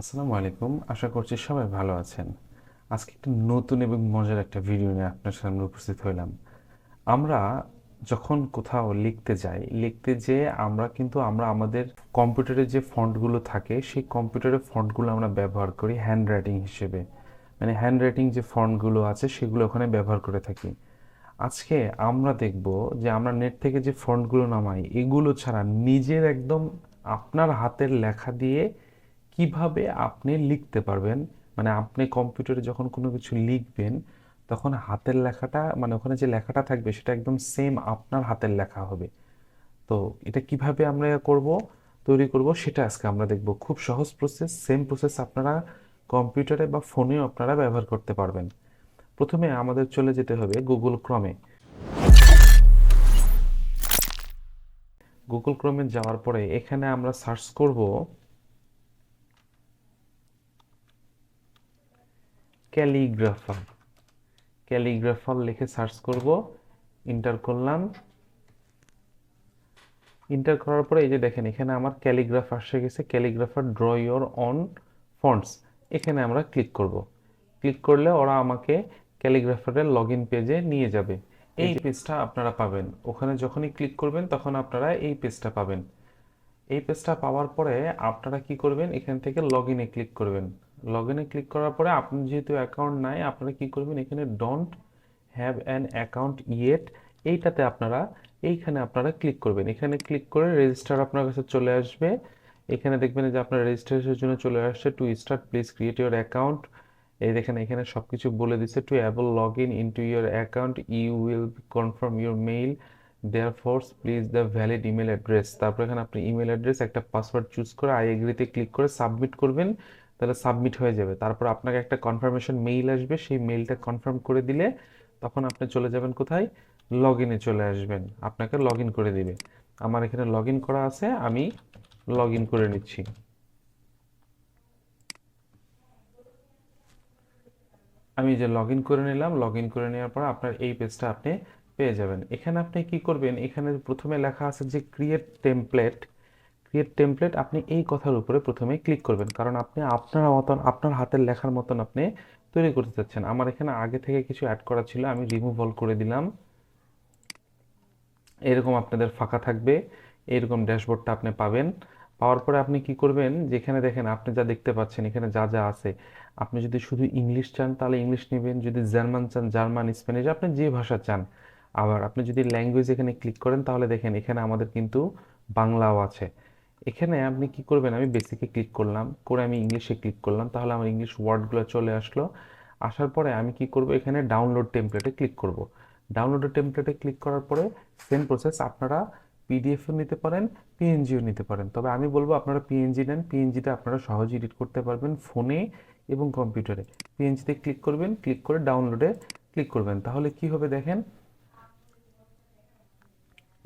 আসসালামু আলাইকুম। আশা করছি সবাই ভালো আছেন। আজকে একটা নতুন এবং মজার একটা ভিডিও নিয়ে আপনার সামনে উপস্থিত হইলাম। আমরা যখন কোথাও লিখতে যাই, লিখতে যেয়ে আমরা আমাদের কম্পিউটারে যে ফন্টগুলো থাকে, সেই কম্পিউটারের ফন্টগুলো আমরা ব্যবহার করি হ্যান্ড রাইটিং হিসেবে। মানে হ্যান্ড রাইটিং যে ফন্টগুলো আছে সেগুলো ওখানে ব্যবহার করে থাকি। আজকে আমরা দেখব যে আমরা নেট থেকে যে ফন্টগুলো নামাই, এগুলো ছাড়া নিজের একদম আপনার হাতের লেখা দিয়ে কিভাবে আপনি লিখতে পারবেন। মানে আপনি কম্পিউটারে যখন কোনো কিছু লিখবেন, তখন হাতের লেখাটা মানে ওখানে যে লেখাটা থাকবে সেটা একদম সেম আপনার হাতের লেখা হবে। তো এটা কিভাবে আমরা তৈরি করব সেটা আজকে আমরা দেখব। খুব সহজ প্রসেস, সেম প্রসেস আপনারা কম্পিউটারে বা ফোনেও আপনারা ব্যবহার করতে পারবেন। প্রথমে আমাদের চলে যেতে হবে গুগল ক্রমে। গুগল ক্রমে যাওয়ার পরে এখানে আমরা সার্চ করব ক্যালিগ্রাফার। ক্যালিগ্রাফার লিখে সার্চ করব, ইন্টার করলাম। ইন্টার করার পরে এই যে দেখেন এখানে আমার ক্যালিগ্রাফ আসে গেছে, calligrapher draw your on fonts. এখানে আমরা ক্লিক করব। ক্লিক করলে ওরা আমাকে ক্যালিগ্রাফারের লগ ইন পেজে নিয়ে যাবে। এই পেজটা আপনারা পাবেন। ওখানে যখনই ক্লিক করবেন তখন আপনারা এই পেজটা পাবেন। এই পেজটা পাওয়ার পরে আপনারা কি করবেন, এখান থেকে লগ ইনে ক্লিক করবেন। লগ ইনে ক্লিক করার পরে আপনি যেহেতু অ্যাকাউন্ট নাই, আপনারা কি করবেন, এখানে don't have an account yet, এইখানে আপনারা ক্লিক করবেন। এখানে ক্লিক করে রেজিস্টার আপনার কাছে চলে আসবে। এখানে দেখবেন যে আপনার রেজিস্ট্রেশনের জন্য চলে আসছে, to start please create your account. এই দেখেন এখানে সব কিছু বলে দিচ্ছে, to able log in into your account you will confirm your mail, therefore please the valid email address. তারপর এখানে আপনি ইমেল অ্যাড্রেস একটা পাসওয়ার্ড চুজ করে আই এগ্রিতে ক্লিক করে সাবমিট করবেন। তাহলে সাবমিট হয়ে যাবে। তারপর আপনাকে একটা কনফার্মেশন মেইল আসবে, সেই মেইলটা কনফার্ম করে দিলে তখন আপনি চলে যাবেন কোথায়, লগ ইনে চলে আসবেন। আপনাকে লগ ইন করে দিবে। আমার এখানে লগ ইন করা আছে, আমি লগ ইন করে নিচ্ছি। আমি যে লগ ইন করে নিলাম, লগ ইন করে নেওয়ার পর আপনার এই পেজটা আপনি পেয়ে যাবেন। এখানে আপনি কি করবেন, এখানে প্রথমে লেখা আছে যে ক্রিয়েট টেমপ্লেট। ক্রিয়েট টেমপ্লেট, আপনি এই কথার উপরে প্রথমে ক্লিক করবেন, কারণ আপনি আপনার মতন আপনার হাতের লেখার মতন আপনি তৈরি করতে চাচ্ছেন। আমার এখানে আগে থেকে কিছু অ্যাড করা ছিল, আমি রিমুভ অল করে দিলাম। এরকম আপনাদের ফাঁকা থাকবে, এরকম ড্যাশবোর্ডটা আপনি পাবেন। পাওয়ার পরে আপনি কি করবেন, যেখানে দেখেন আপনি যা দেখতে পাচ্ছেন এখানে যা যা আছে, আপনি যদি শুধু ইংলিশ চান তাহলে ইংলিশ নেবেন, যদি জার্মান চান জার্মান, স্প্যানিশ, আপনি যে ভাষা চান। আবার আপনি যদি ল্যাঙ্গুয়েজ এখানে ক্লিক করেন তাহলে দেখেন এখানে আমাদের কিন্তু বাংলাও আছে। এখানে আপনি কি করবেন, আমি বেসিকে ক্লিক করলাম, করে আমি ইংলিশে ক্লিক করলাম, তাহলে আমার ইংলিশ ওয়ার্ডগুলো চলে আসলো। আসার পরে আমি কি করব, এখানে ডাউনলোড টেমপ্লেটে ক্লিক করব। ডাউনলোডের টেমপ্লেটে ক্লিক করার পরে সেম প্রসেস, আপনারা পিডিএফও নিতে পারেন, পিএনজিও নিতে পারেন। তবে আমি বলবো আপনারা পিএনজি নেন, পিএনজিতে আপনারা সহজে এডিট করতে পারবেন ফোনে এবং কম্পিউটারে। পিএনজিতে ক্লিক করবেন, ক্লিক করে ডাউনলোডে ক্লিক করবেন, তাহলে কি হবে দেখেন,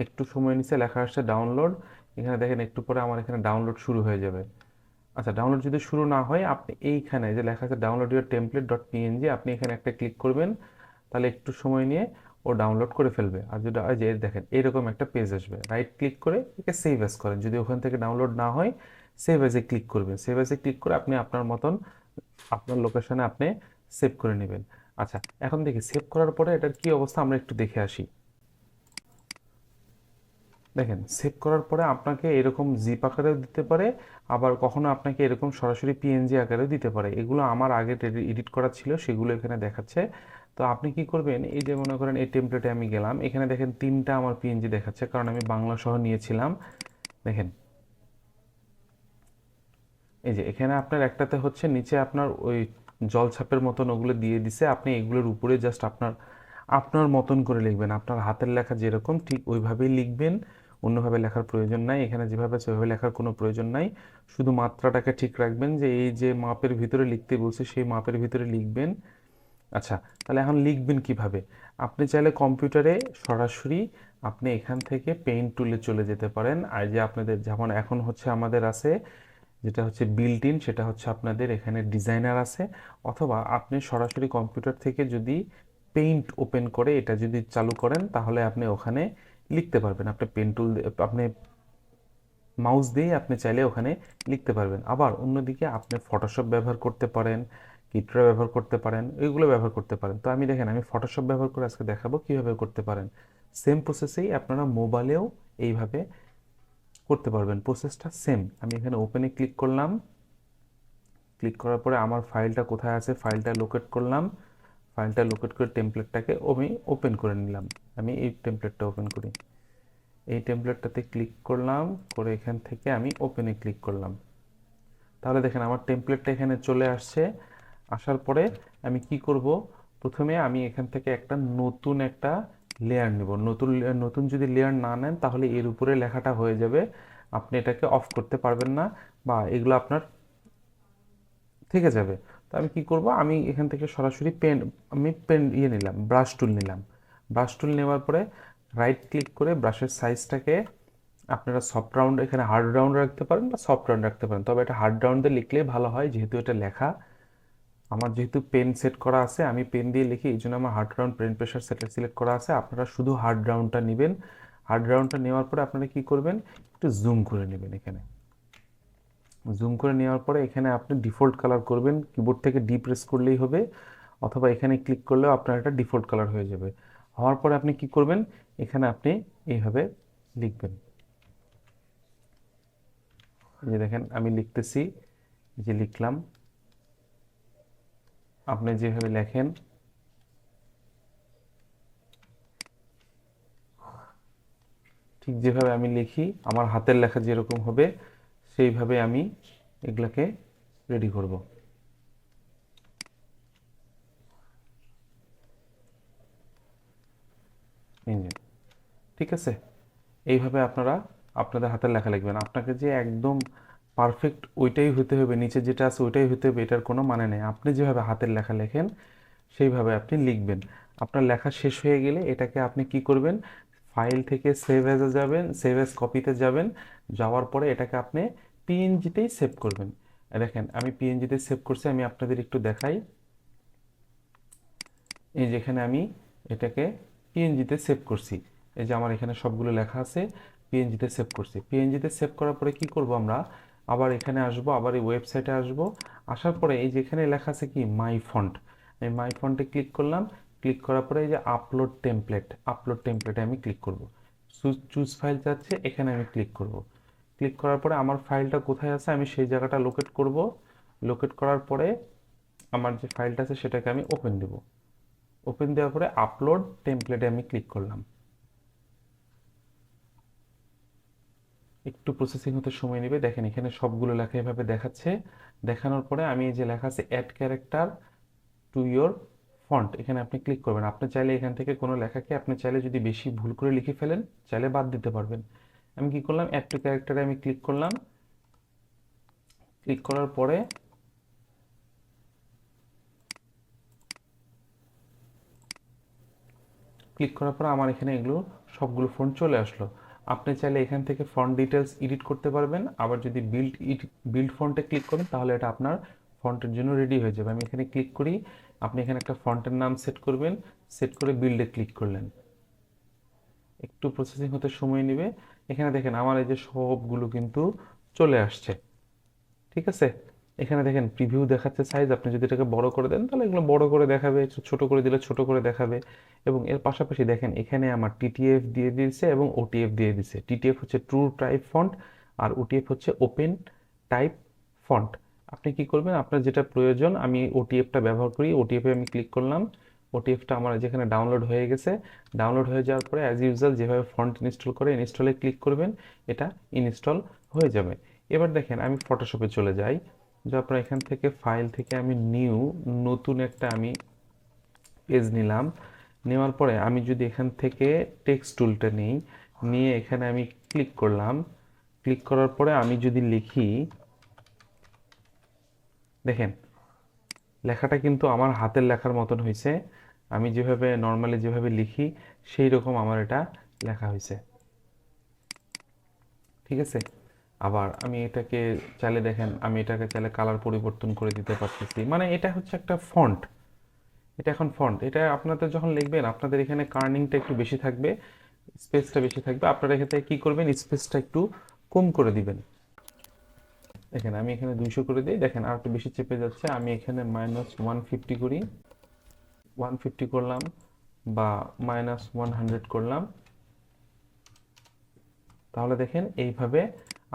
একটু সময় নিচে লেখা আসছে ডাউনলোড। এখানে দেখেন একটু পরে আমার এখানে ডাউনলোড শুরু হয়ে যাবে। আচ্ছা, ডাউনলোড যদি শুরু না হয়, আপনি এইখানে যে লেখা আছে download your template dot PNG, আপনি এখানে একটা ক্লিক করবেন, তাহলে একটু সময় নিয়ে ও ডাউনলোড করে ফেলবে। আর যদি যে দেখেন এরকম একটা পেজ আসবে, রাইট ক্লিক করে একে সেভ অ্যাজ করেন। যদি ওখান থেকে ডাউনলোড না হয়, সেভ অ্যাজে ক্লিক করবেন। সেভ অ্যাজে ক্লিক করে আপনি আপনার মতন আপনার লোকেশনে আপনি সেভ করে নেবেন। আচ্ছা, এখন দেখি সেভ করার পরে এটার কি অবস্থা আমরা একটু দেখে আসি। দেখেন সেভ করার পরে আপনাকে এরকম জিপ আকারেও দিতে পারে, আবার কখনো আপনাকে এরকম সরাসরি পিএনজি আকারেও দিতে পারে। এগুলো আমার আগে এডিট করা ছিল, সেগুলো এখানে দেখাচ্ছে। তো আপনি কি করবেন, এই যে মনে করেন এই টেমপ্লেটে আমি গেলাম, এখানে দেখেন তিনটা আমার পিএনজি দেখাচ্ছে, কারণ আমি বাংলা সহ নিয়েছিলাম। দেখেন এই যে এখানে আপনার একটাতে হচ্ছে নিচে আপনার ওই জলছাপের মতন ওগুলো দিয়ে দিছে, আপনি এগুলোর উপরে জাস্ট আপনার আপনার মতন করে লিখবেন। আপনার হাতের লেখা যেরকম ঠিক ওইভাবেই লিখবেন, অন্যভাবে লেখার প্রয়োজন নাই। এখানে যেভাবে আছে ওইভাবে লেখার কোনো প্রয়োজন নাই। শুধু মাত্রাটাকে ঠিক রাখবেন, যে এই যে মাপের ভিতরে লিখতে বলছে সেই মাপের ভিতরে লিখবেন। আচ্ছা, তাহলে এখন লিখবেন কিভাবে, আপনি চাইলে কম্পিউটারে সরাসরি আপনি এখান থেকে পেইন্ট টুলে চলে যেতে পারেন। আর যে আপনাদের যেমন এখন হচ্ছে আমাদের আছে যেটা হচ্ছে বিল্ট ইন, সেটা হচ্ছে আপনাদের এখানে ডিজাইনার আছে। অথবা আপনি সরাসরি কম্পিউটার থেকে যদি পেইন্ট ওপেন করে এটা যদি চালু করেন, তাহলে আপনি ওখানে লিখতে পারবেন। আপনি পেন টুল আপনি মাউস দিয়ে আপনি চাইলে ওখানে লিখতে পারবেন। আবার অন্যদিকে আপনি ফটোশপ ব্যবহার করতে পারেন, কিটরা ব্যবহার করতে পারেন, এগুলো ব্যবহার করতে পারেন। তো আমি দেখেন আমি ফটোশপ ব্যবহার করে আজকে দেখাবো কীভাবে করতে পারেন। সেম প্রসেসেই আপনারা মোবাইলেও এইভাবে করতে পারবেন, প্রসেসটা সেম। আমি এখানে ওপেনে ক্লিক করলাম, ক্লিক করার পরে আমার ফাইলটা কোথায় আছে ফাইলটা লোকেট করলাম, ফাইলটা লোকেট করে টেমপ্লেটটাকে আমি ওপেন করে নিলাম। আমি এই টেমপ্লেটটা ওপেন করি, এই টেমপ্লেটটাতে ক্লিক করলাম, করে এখান থেকে আমি ওপেনে ক্লিক করলাম। তাহলে দেখেন আমার টেমপ্লেটটা এখানে চলে আসছে। আসার পরে আমি কি করব, প্রথমে আমি এখান থেকে নতুন একটা লেয়ার নেব। নতুন যদি লেয়ার না নেন তাহলে এর উপরে লেখাটা হয়ে যাবে, আপনি এটাকে অফ করতে পারবেন না, বা এগুলো আপনার থেকে যাবে। তো আমি কি করব, আমি এখান থেকে সরাসরি পেন নিলাম, ব্রাশ টুল নিলাম। ব্রাশ টুল নেওয়ার পরে রাইট ক্লিক করে ব্রাশের সাইজটাকে আপনারা সফট রাউন্ড, এখানে হার্ড রাউন্ড রাখতে পারেন বা সফট রাউন্ড রাখতে পারেন, তবে এটা হার্ড রাউন্ডে লিখলেই ভালো হয়, যেহেতু এটা লেখা। আমার যেহেতু পেন সেট করা আছে, আমি পেন দিয়ে লিখি, এই জন্য আমার hard round pen pressure select করা আছে। আপনারা শুধু হার্ড রাউন্ডটা নেবেন। হার্ড রাউন্ডটা নেওয়ার পরে আপনারা কি করবেন, একটু জুম করে নেবেন। এখানে জুম করে নেওয়ার পরে এখানে আপনি ডিফল্ট কালার করবেন, কিবোর্ড থেকে ডি প্রেস করলেই হবে, অথবা এখানে ক্লিক করলেও আপনার এটা ডিফল্ট কালার হয়ে যাবে। হওয়ার পরে আপনি কি করবেন, এখানে আপনি এইভাবে লিখবেন। এই যে দেখেন আমি লিখতেছি, যে লিখলাম, আপনি যেভাবে লেখেন ঠিক যেভাবে আমি লিখি, আমার হাতের লেখা যেরকম হবে সেইভাবে আমি এগুলাকে রেডি করব। এই যে ঠিক আছে, এইভাবে আপনারা আপনাদের হাতের লেখা লিখবেন। আপনাকে যে একদম পারফেক্ট ওইটাই হতে হবে, নিচে যেটা আছে ওইটাই হতে হবে, এটার কোনো মানে নেই। আপনি যেভাবে হাতের লেখা লেখেন সেইভাবে আপনি লিখবেন। আপনার লেখা শেষ হয়ে গেলে এটাকে আপনি কি করবেন, ফাইল থেকে সেভ অ্যাজে যাবেন, সেভ অ্যাজ কপিতে যাবেন। যাওয়ার পরে এটাকে আপনি পিএনজিতেই সেভ করবেন। দেখেন আমি পিএনজিতে সেভ করছি, আমি আপনাদের একটু দেখাই। এই যেখানে আমি এটাকে পিএনজিতে সেভ করছি, এই যে আমার এখানে সবগুলো লেখা আছে, পিএনজিতে সেভ করছি। পিএনজিতে সেভ করার পরে কি করব, আমরা আবার এখানে আসব, আবার এই ওয়েবসাইটে আসব। আসার পরে এই যেখানে লেখা আছে কি মাই ফন্ট, আমি মাই ফন্টে ক্লিক করলাম। ক্লিক করার পরে এই যে আপলোড টেমপ্লেটে আমি ক্লিক করব। চুজ ফাইল যাচ্ছে, এখানে আমি ক্লিক করব। ক্লিক করার পরে আমার ফাইলটা কোথায় আছে আমি সেই জায়গাটা লোকেট করব। লোকেট করার পরে আমার যে ফাইলটা আছে সেটাকে আমি ওপেন দেব। ওপেন দেওয়ার পরে আপলোড টেমপ্লেটে আমি ক্লিক করলাম। একটু প্রসেসিং হতে সময় নেবে। দেখেন এখানে সবগুলো লেখা এভাবে দেখাচ্ছে। দেখানোর পরে আমি এই যে লেখা আছে add character to your font, এখানে আপনি ক্লিক করবেন। আপনি চাইলে এখান থেকে কোনো লেখাকে আপনি চাইলে যদি বেশি ভুল করে লিখে ফেলেন চাইলে বাদ দিতে পারবেন। আমি কি করলাম, অ্যাড টু ক্যারেক্টারে আমি ক্লিক করলাম। ক্লিক করার পরে আমার এখানে এগুলো সবগুলো ফন্ট চলে আসলো। আপনি চাইলে এখান থেকে ফন্ট ডিটেলস এডিট করতে পারবেন। আবার যদি বিল্ড ফন্টে ক্লিক করেন তাহলে এটা আপনার ফন্টের জন্য রেডি হয়ে যাবে। আমি এখানে ক্লিক করি, আপনি এখানে একটা ফন্টের নাম সেট করবেন, সেট করে বিল্ডে ক্লিক করলেন। একটু প্রসেসিং হতে সময় নেবে। এখানে দেখেন আমার এই যে সবগুলো কিন্তু চলে আসছে। ঠিক আছে, এখানে দেখেন প্রিভিউ দেখাচ্ছে সাইজ, আপনি যদি এটাকে বড় করে দেন তাহলে এগুলো বড় করে দেখাবে, ছোট করে দিলে ছোট করে দেখাবে। এবং এর পাশাপাশি দেখেন এখানে আমার টিটিএফ দিয়ে দিয়েছে এবং ওটিএফ দিয়ে দিয়েছে। টিটিএফ হচ্ছে ট্রু টাইপ ফন্ট, আর ওটিএফ হচ্ছে ওপেন টাইপ ফন্ট। আপনি কি করবেন, আপনার যেটা প্রয়োজন, আমি ওটিএফটা ব্যবহার করি, ওটিএফে আমি ক্লিক করলাম। ওটিএফটা আমার যেখানে ডাউনলোড হয়ে গেছে। ডাউনলোড হয়ে যাওয়ার পরে অ্যাজ ইউজুয়াল যেভাবে ফন্ট ইনস্টল করে ইনস্টলে ক্লিক করবেন, এটা ইনস্টল হয়ে যাবে। এবার দেখেন আমি ফটোশপে চলে যাই, যাওয়ার পর এখান থেকে ফাইল থেকে আমি নতুন একটা আমি পেজ নিলাম। নেওয়ার পরে আমি যদি এখান থেকে টেক্সট টুলটা নিই, নিয়ে এখানে আমি ক্লিক করলাম। ক্লিক করার পরে আমি যদি লিখি, দেখেন লেখাটা কিন্তু আমার হাতের লেখার মতন হয়েছে। আমি যেভাবে নর্মালি যেভাবে লিখি সেই রকম আমার এটা লেখা হয়েছে। ঠিক আছে, আবার আমি এটাকে চাইলে দেখেন আমি এটাকে চাইলে কালার পরিবর্তন করে দিতে পারতেছি। মানে এটা হচ্ছে একটা ফন্ট, এটা এখন ফন্ট। এটা আপনাদের যখন লিখবেন আপনাদের এখানে কার্নিংটা একটু বেশি থাকবে, স্পেসটা বেশি থাকবে। আপনারা এখানে কি করবেন, স্পেসটা একটু কম করে দিবেন। দেখেন আমি এখানে 200 করে দিই, দেখেন আর একটু বেশি চেপে যাচ্ছে, আমি এখানে -150 করি, 150 করলাম বা -100 করলাম। তাহলে দেখেন এইভাবে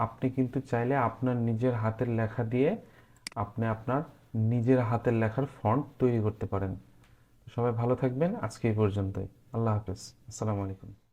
আপনি কিন্তু চাইলে আপনার নিজের হাতের লেখা দিয়ে আপনি আপনার নিজের হাতের লেখার ফন্ট তৈরি করতে পারেন। সবাই ভালো থাকবেন, আজকে এই পর্যন্তই। আল্লাহ হাফেজ, আসসালামু আলাইকুম।